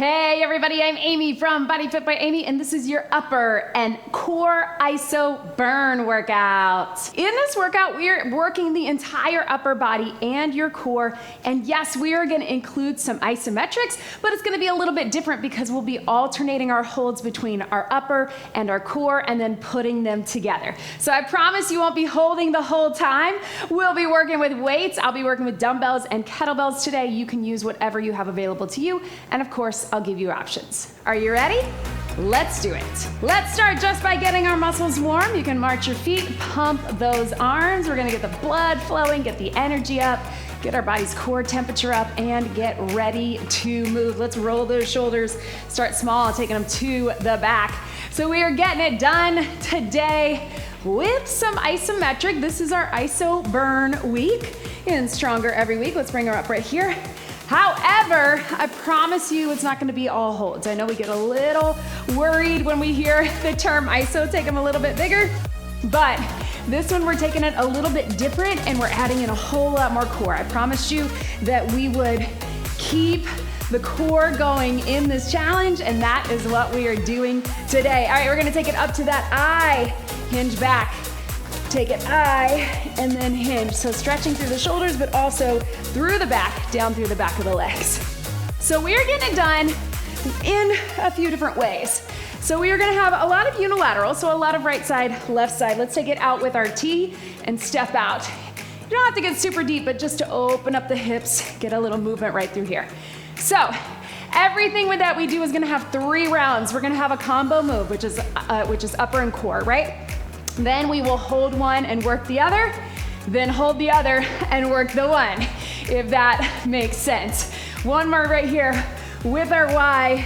Hey everybody, I'm Amy from BodyFit by Amy, and this is your upper and core iso burn workout. In this workout, we are working the entire upper body and your core, and yes, we are gonna include some isometrics, but it's gonna be a little bit different because we'll be alternating our holds between our upper and our core and then putting them together. So I promise you won't be holding the whole time. We'll be working with weights. I'll be working with dumbbells and kettlebells today. You can use whatever you have available to you, and of course, I'll give you options. Are you ready? Let's do it. Let's start just by getting our muscles warm. You can march your feet, pump those arms. We're gonna get the blood flowing, get the energy up, get our body's core temperature up, and get ready to move. Let's roll those shoulders. Start small, taking them to the back. So we are getting it done today with some isometric. This is our iso burn week, and stronger every week. Let's bring her up right here. However, I promise you it's not gonna be all holds. I know we get a little worried when we hear the term iso, take them a little bit bigger, but this one we're taking it a little bit different and we're adding in a whole lot more core. I promised you that we would keep the core going in this challenge, and that is what we are doing today. All right, we're gonna take it up to that I, hinge back. Take it I, and then hinge. So stretching through the shoulders, but also through the back, down through the back of the legs. So we are getting it done in a few different ways. So we are gonna have a lot of unilateral, so a lot of right side, left side. Let's take it out with our T and step out. You don't have to get super deep, but just to open up the hips, get a little movement right through here. So everything with that we do is gonna have 3 rounds. We're gonna have a combo move, which is upper and core, right? Then we will hold one and work the other, then hold the other and work the one, if that makes sense. One more right here with our Y,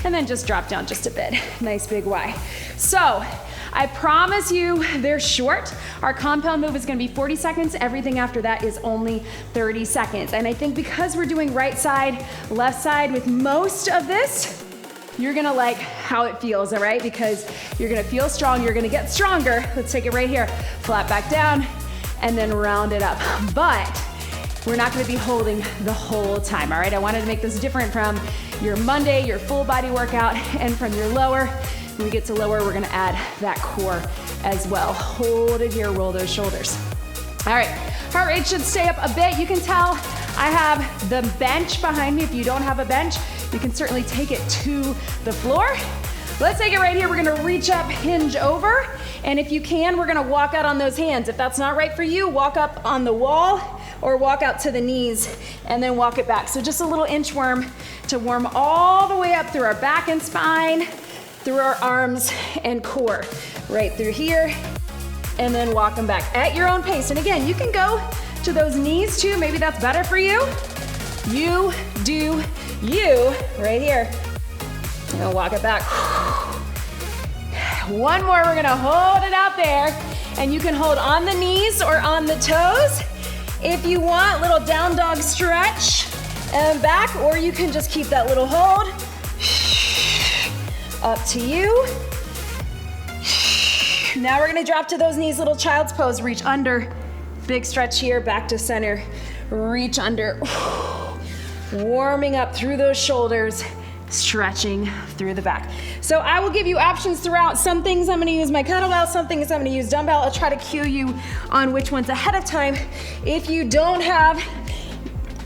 and then just drop down just a bit. Nice big Y. So I promise you they're short. Our compound move is gonna be 40 seconds. Everything after that is only 30 seconds. And I think because we're doing right side, left side with most of this, you're gonna like how it feels, all right? Because you're gonna feel strong, you're gonna get stronger. Let's take it right here. Flat back down, and then round it up. But we're not gonna be holding the whole time, all right? I wanted to make this different from your Monday, your full body workout, and from your lower. When we get to lower, we're gonna add that core as well. Hold it here, roll those shoulders. All right, heart rate should stay up a bit. You can tell I have the bench behind me. If you don't have a bench, you can certainly take it to the floor. Let's take it right here. We're gonna reach up, hinge over, and if you can, we're gonna walk out on those hands. If that's not right for you, walk up on the wall or walk out to the knees and then walk it back. So just a little inchworm to warm all the way up through our back and spine, through our arms and core, right through here, and then walk them back at your own pace. And again, you can go to those knees too. Maybe that's better for you. You do you right here. And walk it back. One more, we're gonna hold it out there, and you can hold on the knees or on the toes. If you want, little down dog stretch and back, or you can just keep that little hold. Up to you. Now we're gonna drop to those knees, little child's pose, reach under. Big stretch here, back to center, reach under. Warming up through those shoulders, stretching through the back. So I will give you options throughout. Some things I'm gonna use my kettlebell, some things I'm gonna use dumbbell. I'll try to cue you on which ones ahead of time. If you don't have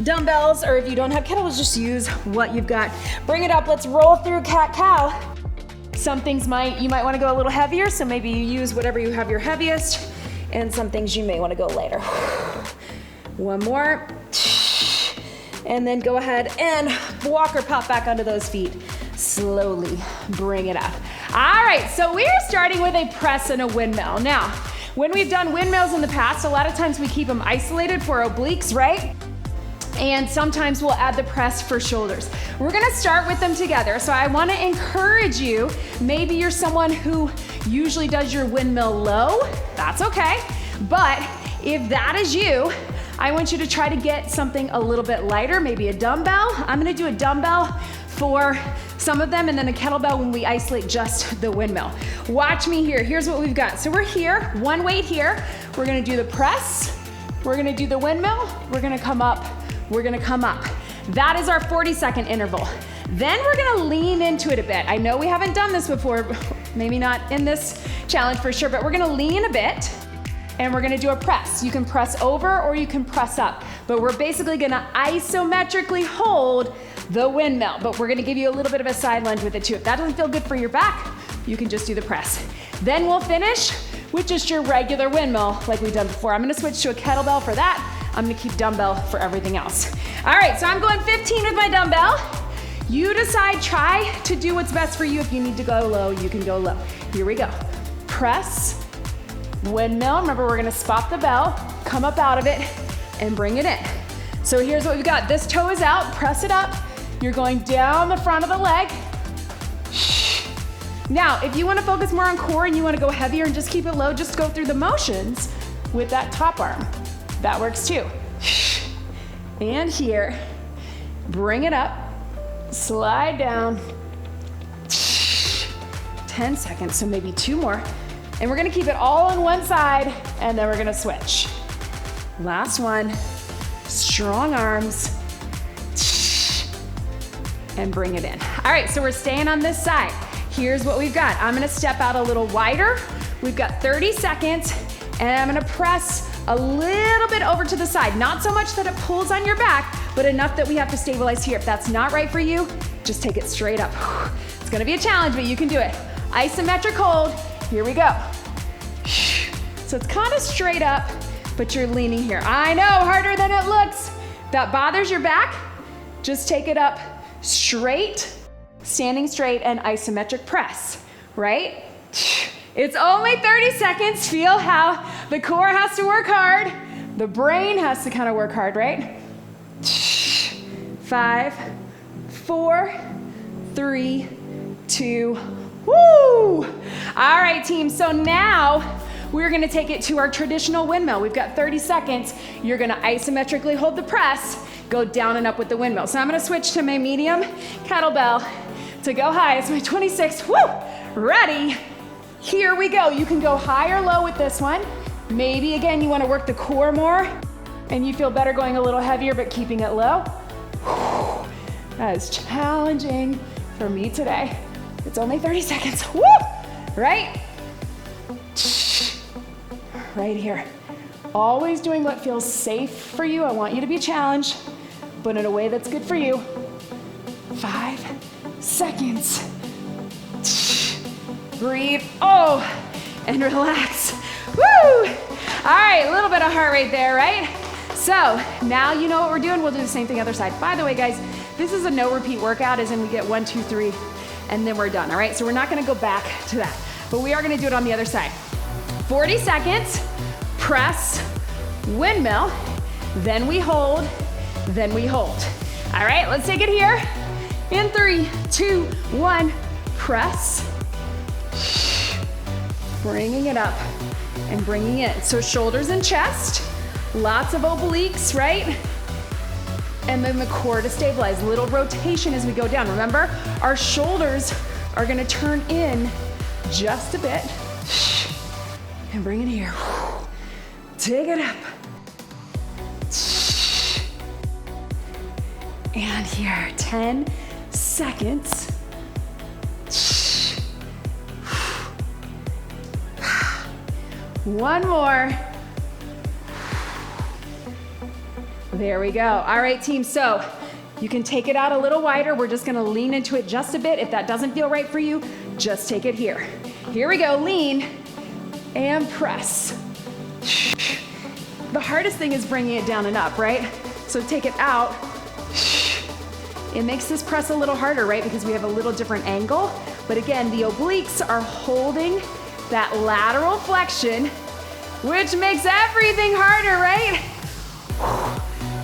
dumbbells or if you don't have kettlebells, just use what you've got. Bring it up, let's roll through cat-cow. Some things you might wanna go a little heavier, so maybe you use whatever you have your heaviest, and some things you may wanna go lighter. One more. And then go ahead and walk or pop back onto those feet. Slowly bring it up. All right, so we are starting with a press and a windmill. Now, when we've done windmills in the past, a lot of times we keep them isolated for obliques, right? And sometimes we'll add the press for shoulders. We're gonna start with them together. So I wanna encourage you, maybe you're someone who usually does your windmill low, that's okay. But if that is you, I want you to try to get something a little bit lighter, maybe a dumbbell. I'm gonna do a dumbbell for some of them and then a kettlebell when we isolate just the windmill. Watch me here, here's what we've got. So we're here, one weight here. We're gonna do the press, we're gonna do the windmill, we're gonna come up, we're gonna come up. That is our 40-second interval. Then we're gonna lean into it a bit. I know we haven't done this before, maybe not in this challenge for sure, but we're gonna lean a bit and we're gonna do a press. You can press over or you can press up, but we're basically gonna isometrically hold the windmill, but we're gonna give you a little bit of a side lunge with it too. If that doesn't feel good for your back, you can just do the press. Then we'll finish with just your regular windmill like we've done before. I'm gonna switch to a kettlebell for that. I'm gonna keep dumbbell for everything else. All right, so I'm going 15 with my dumbbell. You decide, try to do what's best for you. If you need to go low, you can go low. Here we go. Press, windmill. Remember, we're gonna spot the bell, come up out of it, and bring it in. So here's what we've got. This toe is out, press it up. You're going down the front of the leg. Now, if you wanna focus more on core and you wanna go heavier and just keep it low, just go through the motions with that top arm. That works too. And here, bring it up, slide down. 10 seconds, so maybe 2 more. And we're gonna keep it all on one side, and then we're gonna switch. Last one, strong arms, and bring it in. All right, so we're staying on this side. Here's what we've got. I'm gonna step out a little wider. We've got 30 seconds, and I'm gonna press a little bit over to the side. Not so much that it pulls on your back, but enough that we have to stabilize here. If that's not right for you, just take it straight up. It's gonna be a challenge, but you can do it. Isometric hold, here we go. So it's kind of straight up, but you're leaning here. I know, harder than it looks. If that bothers your back, just take it up straight, standing straight, and isometric press, right? It's only 30 seconds. Feel how the core has to work hard. The brain has to kind of work hard, right? 5, 4, 3, 2, woo! All right, team, so now we're gonna take it to our traditional windmill. We've got 30 seconds. You're gonna isometrically hold the press, go down and up with the windmill. So I'm gonna switch to my medium kettlebell to go high. It's my 26, woo! Ready? Here we go. You can go high or low with this one. Maybe again, you wanna work the core more and you feel better going a little heavier but keeping it low. That is challenging for me today. It's only 30 seconds, woo! Right? Right here. Always doing what feels safe for you. I want you to be challenged, but in a way that's good for you. 5 seconds. Breathe, and relax. Woo! All right, a little bit of heart rate there, right? So now you know what we're doing. We'll do the same thing other side. By the way, guys, this is a no repeat workout, as in we get 1, 2, 3, and then we're done, all right? So we're not gonna go back to that, but we are gonna do it on the other side. 40 seconds, press, windmill, then we hold, then we hold. All right, let's take it here. In 3, 2, 1, press. Bringing it up and bringing it. So shoulders and chest, lots of obliques, right? And then the core to stabilize. Little rotation as we go down. Remember, our shoulders are gonna turn in just a bit. And bring it here. Take it up. And here, 10 seconds. One more. There we go. All right, team, so you can take it out a little wider. We're just gonna lean into it just a bit. If that doesn't feel right for you, just take it here. Here we go, lean and press. The hardest thing is bringing it down and up, right? So take it out. It makes this press a little harder, right? Because we have a little different angle. But again, the obliques are holding that lateral flexion, which makes everything harder, right?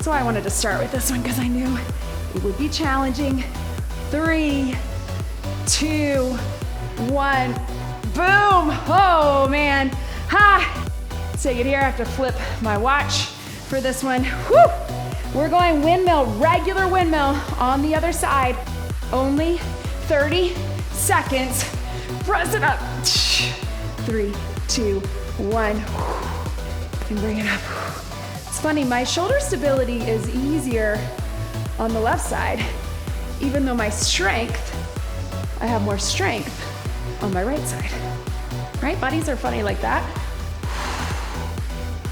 So I wanted to start with this one because I knew it would be challenging. 3, 2, 1, boom. Oh man, ha. Let's take it here. I have to flip my watch for this one. Whew. We're going windmill, regular windmill on the other side. Only 30 seconds. Press it up. 3, 2, 1, and bring it up. It's funny, my shoulder stability is easier on the left side. even though my strength, I have more strength on my right side. Right? Bodies are funny like that.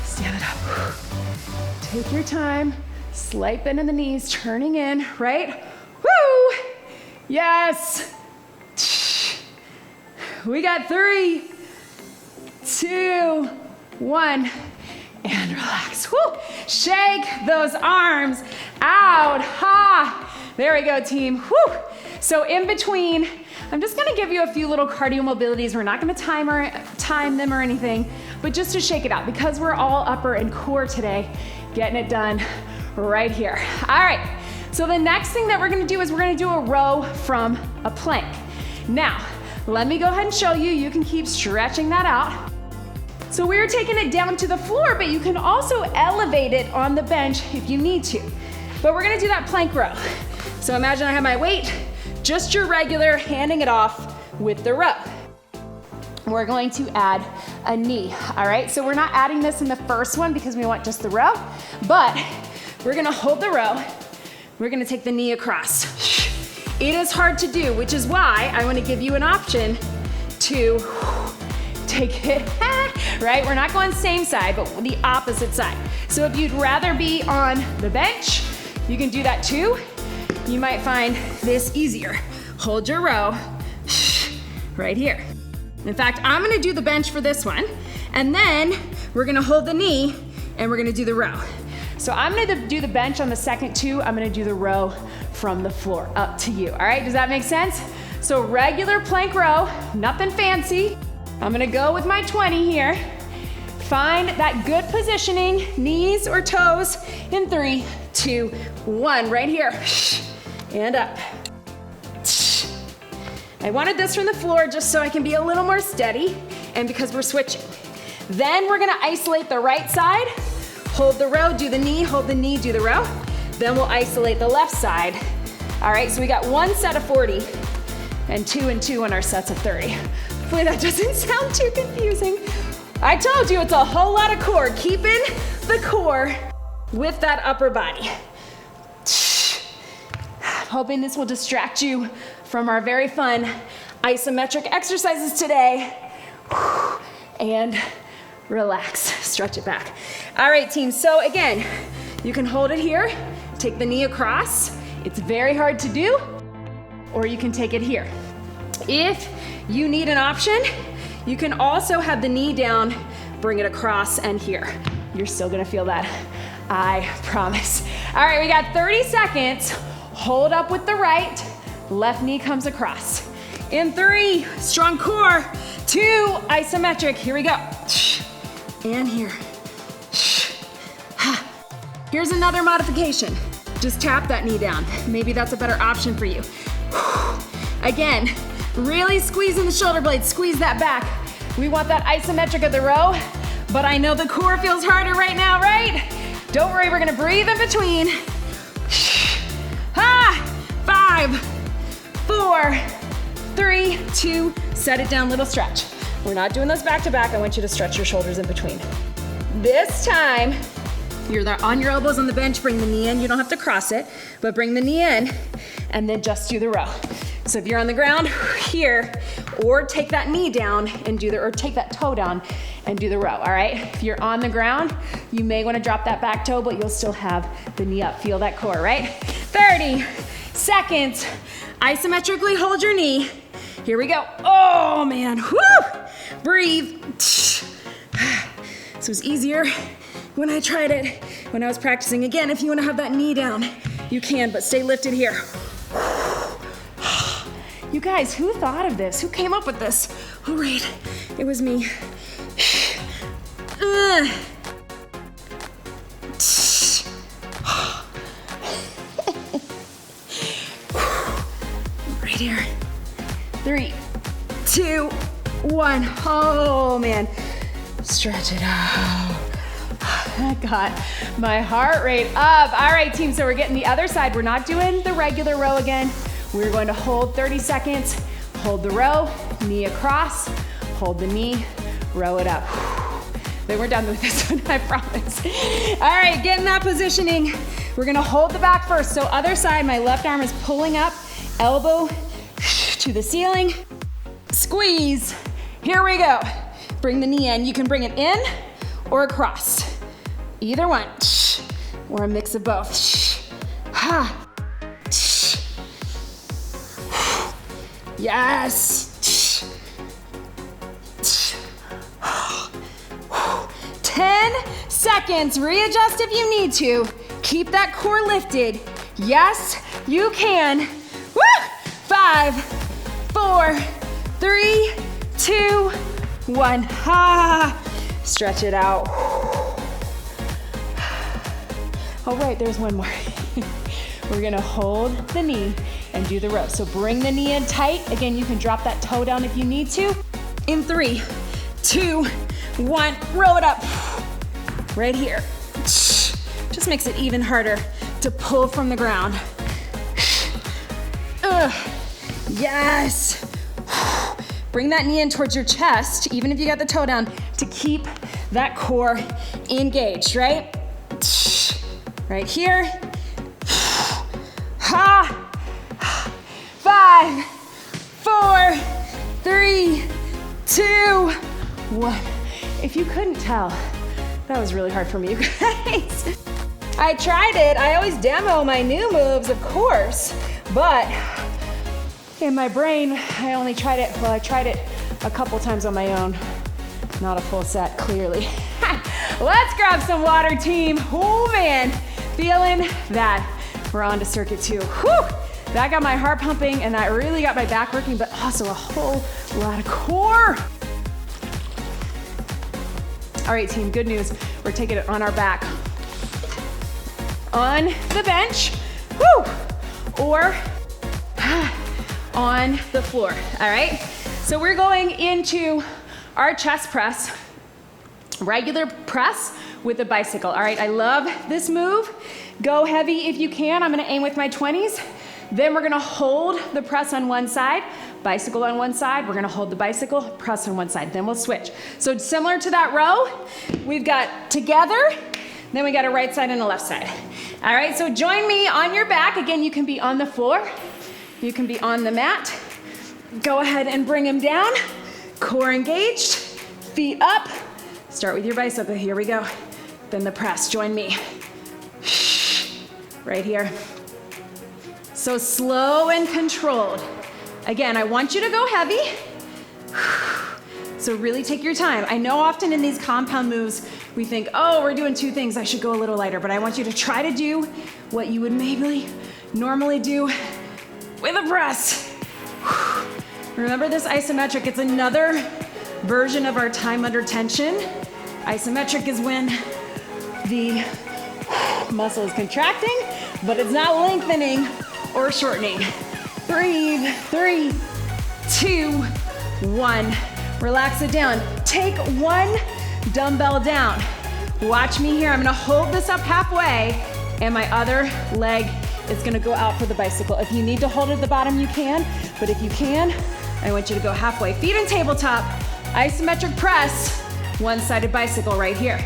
Stand it up. Take your time. Slight bend in the knees, turning in, right? Woo! Yes. We got 3, 2, 1, and relax. Woo! Shake those arms out. Ha! There we go, team. Woo! So in between, I'm just gonna give you a few little cardio mobilities. We're not gonna time them or anything, but just to shake it out because we're all upper and core today, getting it done right here. All right, so the next thing that we're gonna do is we're gonna do a row from a plank. Now, let me go ahead and show you. You can keep stretching that out. So we're taking it down to the floor, but you can also elevate it on the bench if you need to. But we're gonna do that plank row. So imagine I have my weight, just your regular, handing it off with the row. We're going to add a knee, all right? So we're not adding this in the first one because we want just the row, but we're gonna hold the row. We're gonna take the knee across. It is hard to do, which is why I wanna give you an option to take it, right? We're not going same side, but the opposite side. So if you'd rather be on the bench, you can do that too. You might find this easier. Hold your row right here. In fact, I'm gonna do the bench for this one, and then we're gonna hold the knee and we're gonna do the row. So I'm gonna do the bench on the second two. I'm gonna do the row from the floor, up to you. All right, does that make sense? So regular plank row, nothing fancy. I'm gonna go with my 20 here. Find that good positioning, knees or toes in 3, 2, 1, right here. And up. I wanted this from the floor just so I can be a little more steady and because we're switching. Then we're gonna isolate the right side, hold the row, do the knee, hold the knee, do the row. Then we'll isolate the left side. All right, so we got 1 set of 40 and 2 and 2 on our sets of 30. Hopefully that doesn't sound too confusing. I told you it's a whole lot of core, keeping the core with that upper body. Hoping this will distract you from our very fun isometric exercises today. And relax, stretch it back. All right, team, so again, you can hold it here, take the knee across. It's very hard to do, or you can take it here. If you need an option, you can also have the knee down, bring it across and here. You're still gonna feel that, I promise. All right, we got 30 seconds. Hold up with the right, left knee comes across. In 3, strong core, 2, isometric, here we go. And here. Here's another modification. Just tap that knee down. Maybe that's a better option for you. Again, really squeezing the shoulder blades, squeeze that back. We want that isometric of the row, but I know the core feels harder right now, right? Don't worry, we're gonna breathe in between. 5, 4, 3, 2, set it down, little stretch. We're not doing those back to back. I want you to stretch your shoulders in between. This time, you're on your elbows on the bench, bring the knee in. You don't have to cross it, but bring the knee in and then just do the row. So if you're on the ground here, or take that knee down and or take that toe down and do the row, all right? If you're on the ground, you may wanna drop that back toe, but you'll still have the knee up. Feel that core, right? 30 seconds. Isometrically hold your knee. Here we go. Oh man, whoo! Breathe. This was easier when I tried it, when I was practicing. Again, if you wanna have that knee down, you can, but stay lifted here. You guys, who thought of this? Who came up with this? All right, it was me. Right here. 3, 2, 1. Oh man, stretch it out. I got my heart rate up. All right, team, so we're getting the other side. We're not doing the regular row again. We're going to hold 30 seconds, hold the row, knee across, hold the knee, row it up. Then we're done with this one, I promise. All right, get in that positioning. We're gonna hold the back first. So other side, my left arm is pulling up, elbow to the ceiling, squeeze. Here we go. Bring the knee in. You can bring it in or across. Either one, or a mix of both. Ha. Yes. 10 seconds. Readjust if you need to. Keep that core lifted. Yes, you can. Woo! 5, 4, 3, 2, 1. Ha! Stretch it out. All right, there's one more. We're gonna hold the knee and do the row. So bring the knee in tight. Again, you can drop that toe down if you need to. In 3, 2, 1, row it up. Right here. Just makes it even harder to pull from the ground. Yes. Bring that knee in towards your chest, even if you got the toe down, to keep that core engaged, right? Right here. Ha. 5, 4, 3, 2, 1. If you couldn't tell, that was really hard for me, you guys. I tried it. I always demo my new moves, of course, but in my brain, I only tried it, I tried it a couple times on my own. Not a full set, clearly. Let's grab some water, team. Oh man, feeling that. We're on to circuit 2. Whew. That got my heart pumping and that really got my back working, but also a whole lot of core. All right, team, good news. We're taking it on our back. On the bench, woo, or on the floor, all right? So we're going into our chest press, regular press with a bicycle, all right? I love this move. Go heavy if you can. I'm gonna aim with my 20s. Then we're gonna hold the press on one side, bicycle on one side. We're gonna hold the bicycle, press on one side. Then we'll switch. So similar to that row, we've got together, then we got a right side and a left side. All right, so join me on your back. Again, you can be on the floor. You can be on the mat. Go ahead and bring them down. Core engaged, feet up. Start with your bicycle, here we go. Then the press, join me. Right here. So slow and controlled. Again, I want you to go heavy. So really take your time. I know often in these compound moves, we think, oh, we're doing 2 things, I should go a little lighter, but I want you to try to do what you would maybe normally do with a press. Remember this isometric, it's another version of our time under tension. Isometric is when the muscle is contracting, but it's not lengthening or shortening. Breathe, 3, 2, 1. Relax it down. Take 1 dumbbell down. Watch me here. I'm gonna hold this up halfway and my other leg is gonna go out for the bicycle. If you need to hold it at the bottom, you can, but if you can, I want you to go halfway. Feet in tabletop, isometric press, one-sided bicycle right here.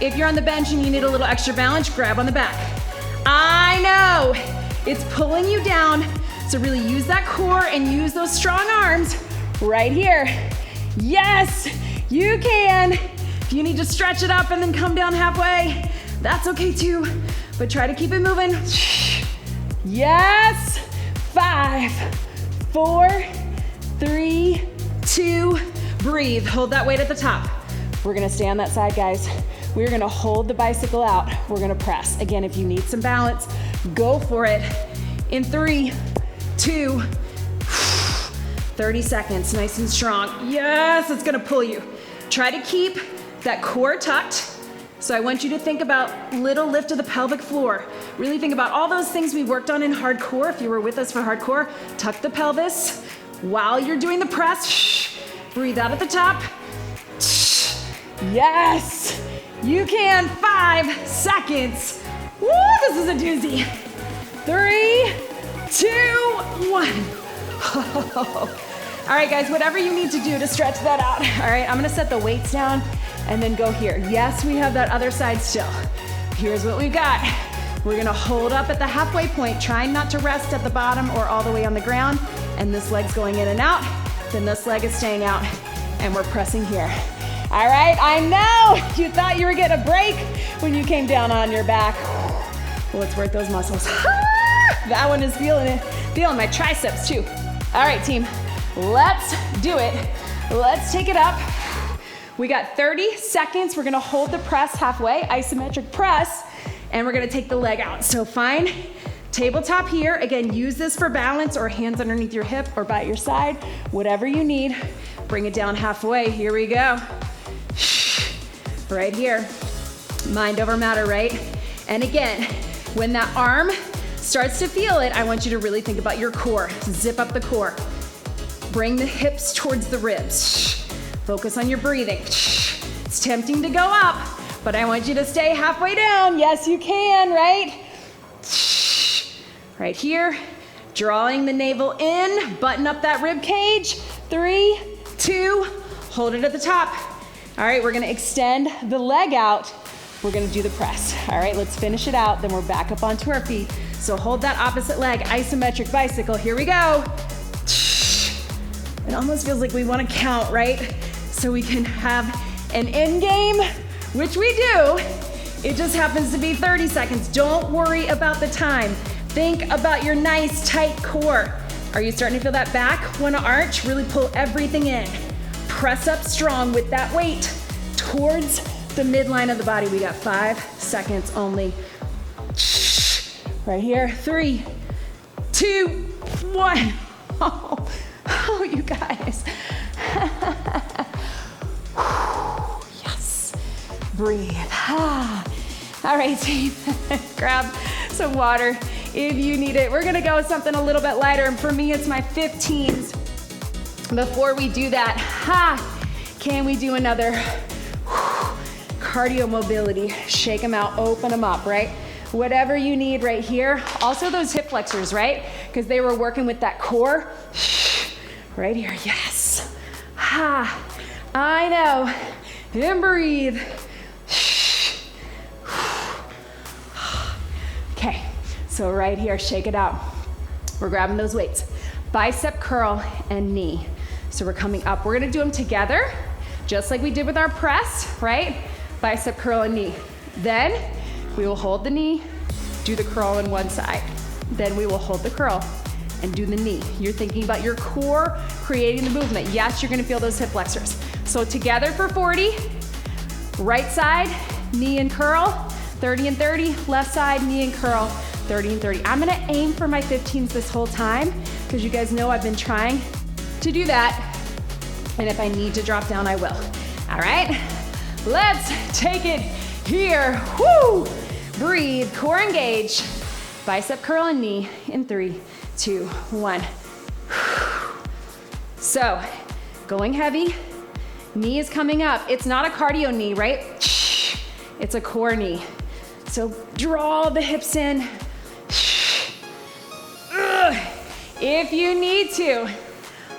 If you're on the bench and you need a little extra balance, grab on the back. I know, it's pulling you down, so really use that core and use those strong arms right here. Yes, you can. If you need to stretch it up and then come down halfway, that's okay too, but try to keep it moving. Yes, 5, 4, 3, 2, breathe. Hold that weight at the top. We're gonna stay on that side, guys. We're gonna hold the bicycle out. We're gonna press. Again, if you need some balance, go for it. In 3, 2, 30 seconds, nice and strong. Yes, it's gonna pull you. Try to keep that core tucked. So I want you to think about little lift of the pelvic floor. Really think about all those things we worked on in hardcore. If you were with us for hardcore, tuck the pelvis while you're doing the press. Breathe out at the top. Yes, you can. 5 seconds. Woo, this is a doozy. 3, 2, 1. All right, guys, whatever you need to do to stretch that out. All right, I'm gonna set the weights down and then go here. Yes, we have that other side still. Here's what we've got. We're gonna hold up at the halfway point, trying not to rest at the bottom or all the way on the ground. And this leg's going in and out, then this leg is staying out, and we're pressing here. All right, I know you thought you were getting a break when you came down on your back. Well, let's work those muscles. That one is feeling my triceps too. All right, team, let's do it. Let's take it up. We got 30 seconds. We're gonna hold the press halfway, isometric press, and we're gonna take the leg out. So find tabletop here. Again, use this for balance or hands underneath your hip or by your side, whatever you need. Bring it down halfway. Here we go. Right here. Mind over matter, right? And again, when that arm starts to feel it, I want you to really think about your core. Zip up the core. Bring the hips towards the ribs. Focus on your breathing. It's tempting to go up, but I want you to stay halfway down. Yes, you can, right? Right here, drawing the navel in, button up that rib cage. 3, 2, hold it at the top. All right, we're gonna extend the leg out. We're gonna do the press. All right, let's finish it out, then we're back up onto our feet. So hold that opposite leg, isometric bicycle. Here we go. It almost feels like we wanna count, right? So we can have an end game, which we do. It just happens to be 30 seconds. Don't worry about the time. Think about your nice, tight core. Are you starting to feel that back wanna arch? Really pull everything in. Press up strong with that weight towards the midline of the body. We got 5 seconds only. Right here, 3, 2, 1. Oh, you guys. Yes, breathe. All right, team, grab some water if you need it. We're gonna go with something a little bit lighter, and for me, it's my 15s. Before we do that, can we do another cardio mobility? Shake them out, open them up, right? Whatever you need right here. Also those hip flexors, right? Because they were working with that core. Right here, yes. I know. And breathe. Okay, so right here, shake it out. We're grabbing those weights. Bicep curl and knee. So we're coming up. We're gonna do them together, just like we did with our press, right? Bicep curl and knee. Then we will hold the knee, do the curl on one side. Then we will hold the curl and do the knee. You're thinking about your core creating the movement. Yes, you're gonna feel those hip flexors. So together for 40, right side, knee and curl, 30 and 30, left side, knee and curl, 30 and 30. I'm gonna aim for my 15s this whole time, because you guys know I've been trying to do that. And if I need to drop down, I will. All right, let's take it here. Woo! Breathe, core engage. Bicep curl and knee in 3, 2, 1. So, going heavy, knee is coming up. It's not a cardio knee, right? It's a core knee. So draw the hips in. If you need to,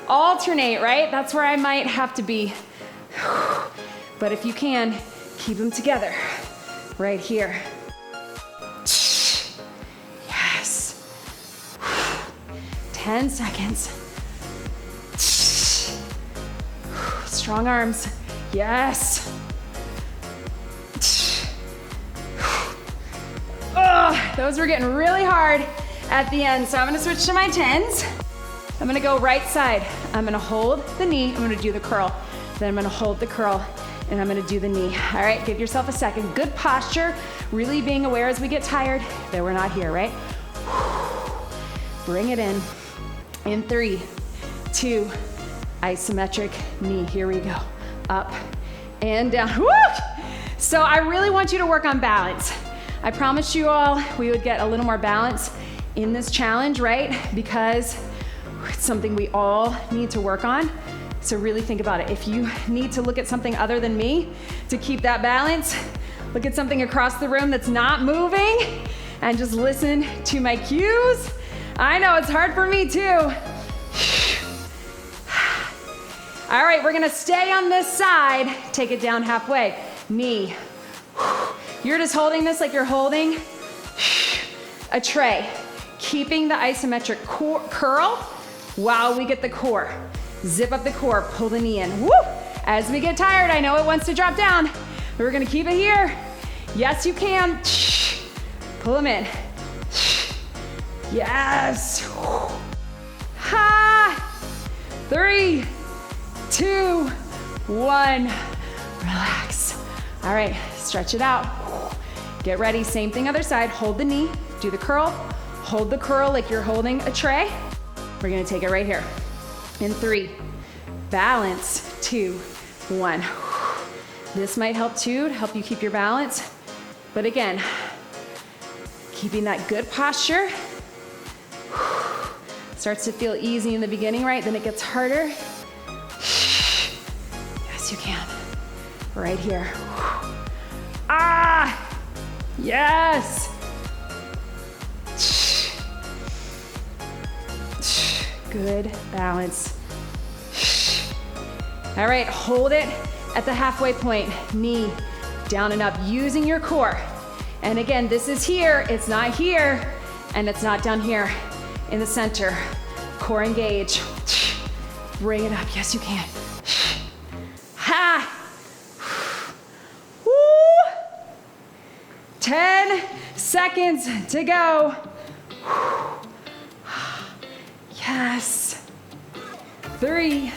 alternate, right? That's where I might have to be. But if you can, keep them together. Right here. Yes. 10 seconds. Strong arms. Yes. Oh, those were getting really hard at the end. So I'm gonna switch to my 10s. I'm gonna go right side. I'm gonna hold the knee. I'm gonna do the curl. Then I'm gonna hold the curl and I'm gonna do the knee. All right, give yourself a second. Good posture. Really being aware as we get tired that we're not here, right? Bring it in. In 3, 2, isometric knee. Here we go. Up and down. Woo! So I really want you to work on balance. I promised you all we would get a little more balance in this challenge, right? Because it's something we all need to work on. So really think about it. If you need to look at something other than me to keep that balance, look at something across the room that's not moving and just listen to my cues. I know it's hard for me too. All right, we're gonna stay on this side. Take it down halfway. Knee. You're just holding this like you're holding a tray, keeping the isometric curl while we get the core. Zip up the core, pull the knee in. Woo! As we get tired, I know it wants to drop down. We're gonna keep it here. Yes, you can. Pull them in. Yes. Ha! 3, 2, 1. Relax. All right, stretch it out. Get ready, same thing other side. Hold the knee, do the curl. Hold the curl like you're holding a tray. We're gonna take it right here. In 3, balance, 2, 1. This might help too, to help you keep your balance. But again, keeping that good posture. Starts to feel easy in the beginning, right? Then it gets harder. Yes, you can. Right here. Ah! Yes! Good balance. All right, hold it at the halfway point. Knee down and up, using your core. And again, this is here, it's not here, and it's not down here in the center. Core engage. Bring it up, yes you can. Ha! Woo! 10 seconds to go. Yes. 3,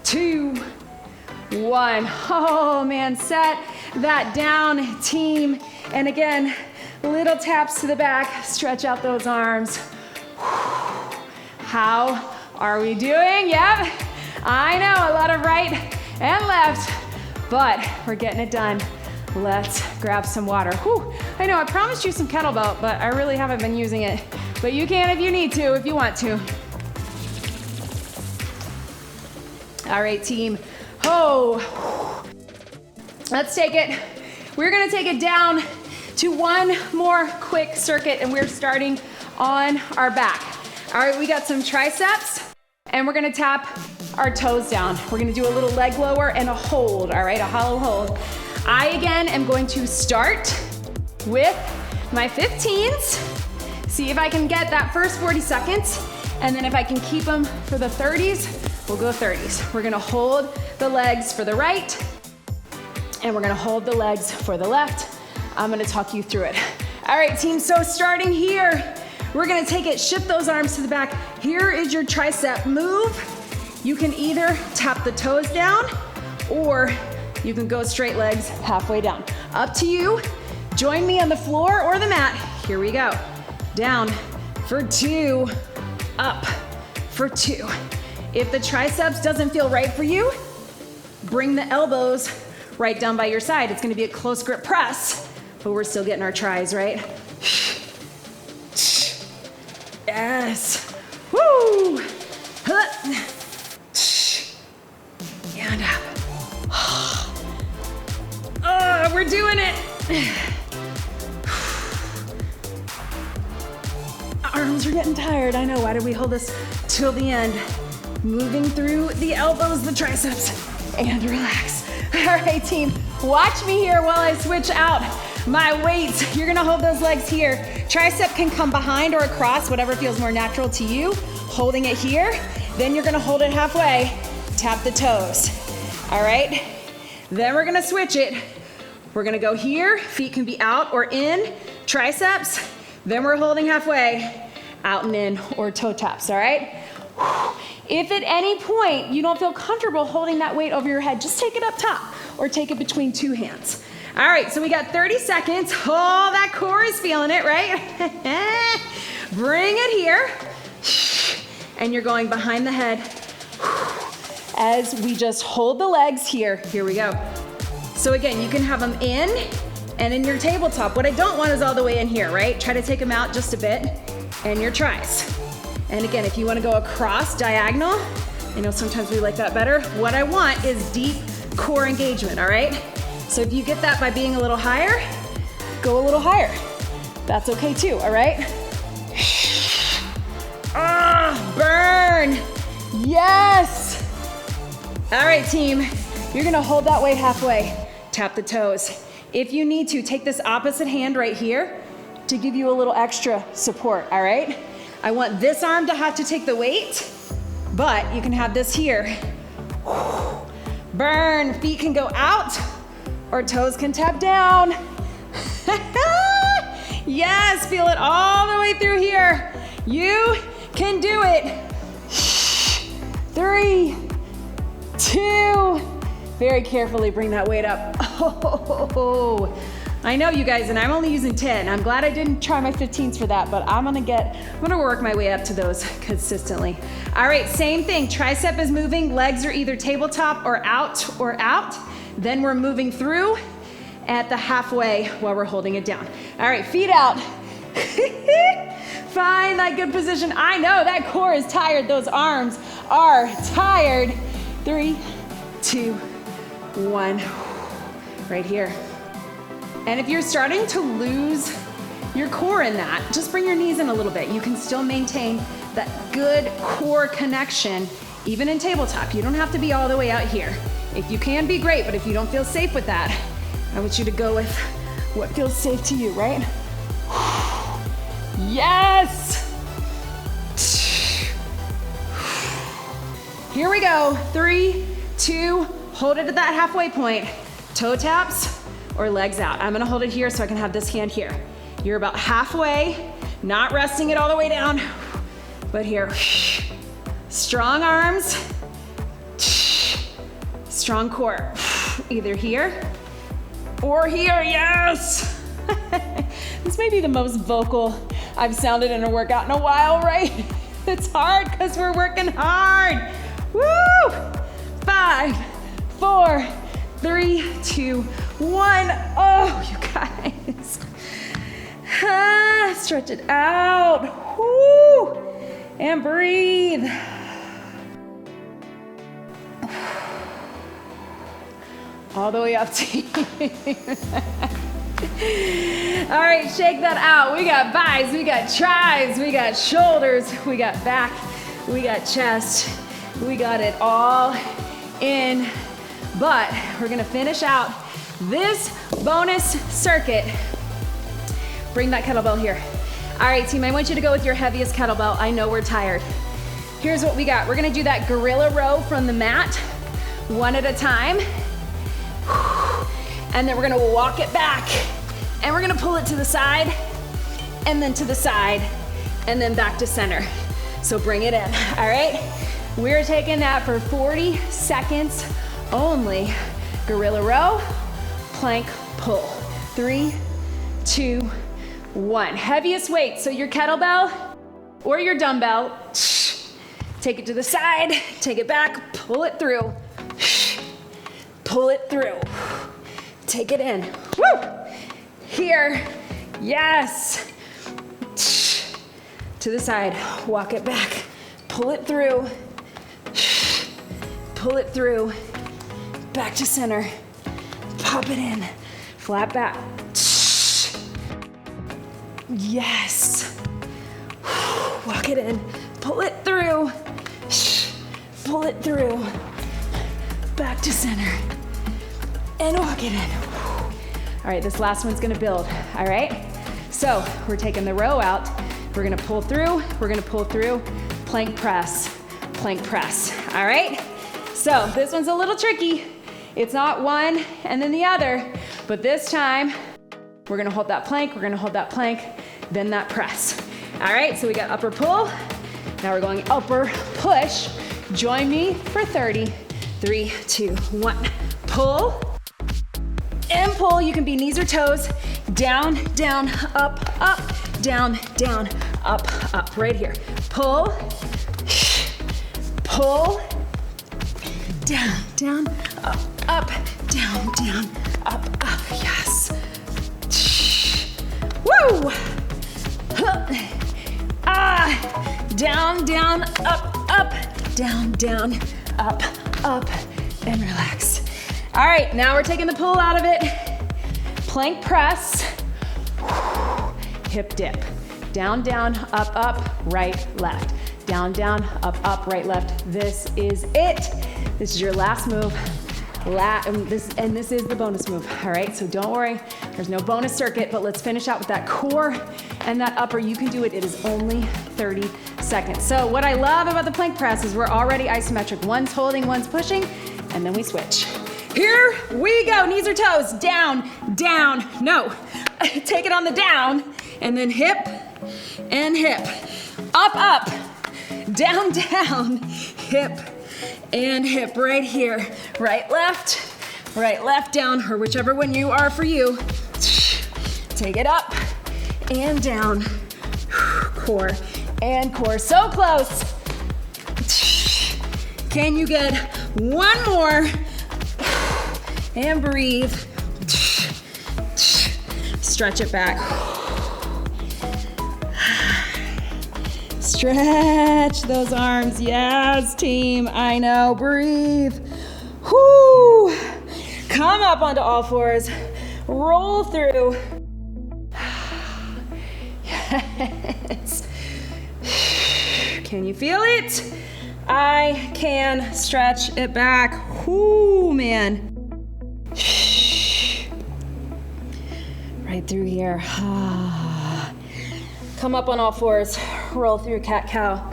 2, 1. Oh man, set that down, team. And again, little taps to the back, stretch out those arms. How are we doing? Yep, I know, a lot of right and left, but we're getting it done. Let's grab some water. Whew. I know I promised you some kettlebell, but I really haven't been using it. But you can if you need to, if you want to. All right, team. Oh, let's take it. We're gonna take it down to one more quick circuit, and we're starting on our back. All right, we got some triceps, and we're gonna tap our toes down. We're gonna do a little leg lower and a hold, all right, a hollow hold. I, again, am going to start with my 15s. See if I can get that first 40 seconds, and then if I can keep them for the 30s, we'll go 30s. We're gonna hold the legs for the right, and we're gonna hold the legs for the left. I'm gonna talk you through it. All right, team, so starting here, we're gonna take it, shift those arms to the back. Here is your tricep move. You can either tap the toes down, or you can go straight legs halfway down. Up to you. Join me on the floor or the mat. Here we go. Down for 2, up for 2. If the triceps doesn't feel right for you, bring the elbows right down by your side. It's gonna be a close grip press, but we're still getting our tries, right? Yes. Woo! And up. Oh, we're doing it. Arms are getting tired. I know. Why did we hold this till the end? Moving through the elbows, the triceps, and relax. All right, team. Watch me here while I switch out my weights. You're gonna hold those legs here. Tricep can come behind or across, whatever feels more natural to you. Holding it here. Then you're gonna hold it halfway. Tap the toes. All right? Then we're gonna switch it. We're gonna go here. Feet can be out or in. Triceps. Then we're holding halfway. Out and in, or toe taps, all right? If at any point you don't feel comfortable holding that weight over your head, just take it up top or take it between 2 hands. All right, so we got 30 seconds. Oh, that core is feeling it, right? Bring it here. And you're going behind the head as we just hold the legs here. Here we go. So again, you can have them in and in your tabletop. What I don't want is all the way in here, right? Try to take them out just a bit, and your tries. And again, if you want to go across diagonal, I know sometimes we like that better. What I want is deep core engagement, all right? So if you get that by being a little higher, go a little higher. That's okay too, all right? Ah, burn. Yes. All right, team. You're gonna hold that weight halfway. Tap the toes. If you need to, take this opposite hand right here to give you a little extra support, all right? I want this arm to have to take the weight, but you can have this here. Burn, feet can go out or toes can tap down. Yes, feel it all the way through here. You can do it. 3, 2, very carefully bring that weight up. Oh, I know you guys, and I'm only using 10. I'm glad I didn't try my 15s for that, but I'm gonna work my way up to those consistently. All right, same thing. Tricep is moving, legs are either tabletop or out. Then we're moving through at the halfway while we're holding it down. All right, feet out. Find that good position. I know that core is tired. Those arms are tired. 3, 2, 1. Right here. And if you're starting to lose your core in that, just bring your knees in a little bit. You can still maintain that good core connection, even in tabletop. You don't have to be all the way out here. If you can, be great, but if you don't feel safe with that, I want you to go with what feels safe to you, right? Yes! Here we go. 3, 2, hold it at that halfway point. Toe taps or legs out. I'm gonna hold it here so I can have this hand here. You're about halfway, not resting it all the way down, but here. Strong arms, strong core. Either here or here, yes! This may be the most vocal I've sounded in a workout in a while, right? It's hard because we're working hard. Woo! 5, 4, 3, 2, 1. Oh, you guys. Stretch it out. Woo! And breathe. All the way up to here. All right, shake that out. We got buys, we got tries, we got shoulders, we got back, we got chest. We got it all in, but we're gonna finish out this bonus circuit. Bring that kettlebell here. All right, team, I want you to go with your heaviest kettlebell. I know we're tired. Here's what we got. We're gonna do that gorilla row from the mat, one at a time. And then we're gonna walk it back. And we're gonna pull it to the side, and then to the side, and then back to center. So bring it in, all right? We're taking that for 40 seconds only. Gorilla row, plank pull. 3, 2, 1. Heaviest weight, so your kettlebell or your dumbbell, take it to the side, take it back, pull it through. Pull it through. Take it in. Woo! Here. Yes. To the side. Walk it back. Pull it through. Pull it through. Back to center. Pop it in. Flat back. Yes. Walk it in. Pull it through. Pull it through. Back to center. And walk it in. All right, this last one's gonna build, all right? So we're taking the row out. We're gonna pull through, plank press, all right? So this one's a little tricky. It's not one and then the other, but this time we're gonna hold that plank, then that press. All right, so we got upper pull. Now we're going upper push. Join me for 30. 3, 2, 1. Pull and pull. You can be knees or toes. Down, down, up, up, down, down, up, up. Right here. Pull, pull, down, down, up, up, down, down, up, up. Yes. Woo! Down, down, up, up, down, down, up, up, and relax. All right, now we're taking the pull out of it. Plank press, hip dip. Down, down, up, up, right, left. Down, down, up, right, left. This is it. This is your last move This is the bonus move, all right? So don't worry, there's no bonus circuit, but let's finish out with that core and that upper. You can do it. It is only 30 seconds. So what I love about the plank press is we're already isometric. One's holding, one's pushing, and then we switch. Here we go, knees or toes, down, down, no. Take it on the down, and then hip and hip. Up, up, down, down, hip and hip right here. Right, left, down, or whichever one you are for you. Take it up and down. Core and core, so close. Can you get one more? And breathe. Stretch it back. Stretch those arms. Yes, team. I know. Breathe. Whoo. Come up onto all fours. Roll through. Yes. Can you feel it? I can stretch it back. Whoo, man. Right through here. Come up on all fours. Roll through cat-cow.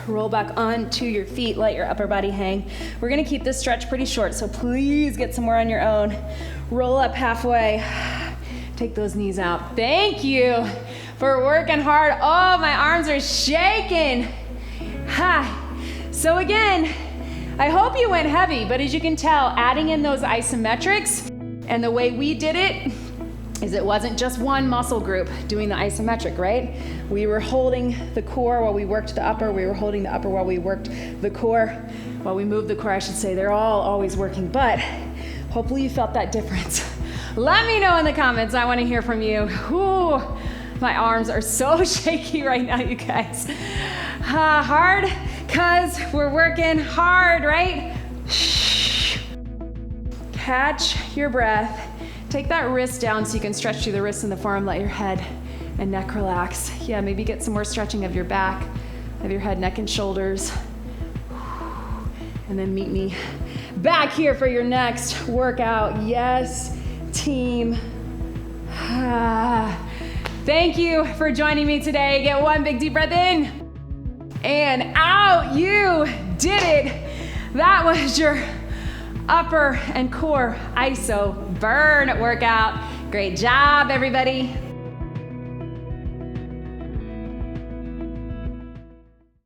Roll back onto your feet. Let your upper body hang. We're gonna keep this stretch pretty short, so please get somewhere on your own. Roll up halfway. Take those knees out. Thank you for working hard. Oh, my arms are shaking. So again, I hope you went heavy, but as you can tell, adding in those isometrics and the way we did it is it wasn't just one muscle group doing the isometric, right? We were holding the core while we worked the upper. We were holding the upper while we worked the core. While we moved the core, I should say. They're all always working, but hopefully you felt that difference. Let me know in the comments. I want to hear from you. Whew, my arms are so shaky right now, you guys. Hard, cause we're working hard, right? Catch your breath. Take that wrist down so you can stretch through the wrist and the forearm. Let your head and neck relax. Yeah, maybe get some more stretching of your back, of your head, neck, and shoulders. And then meet me back here for your next workout. Yes, team. Thank you for joining me today. Get one big deep breath in and out. You did it. That was your upper and core iso burn workout. Great job, everybody.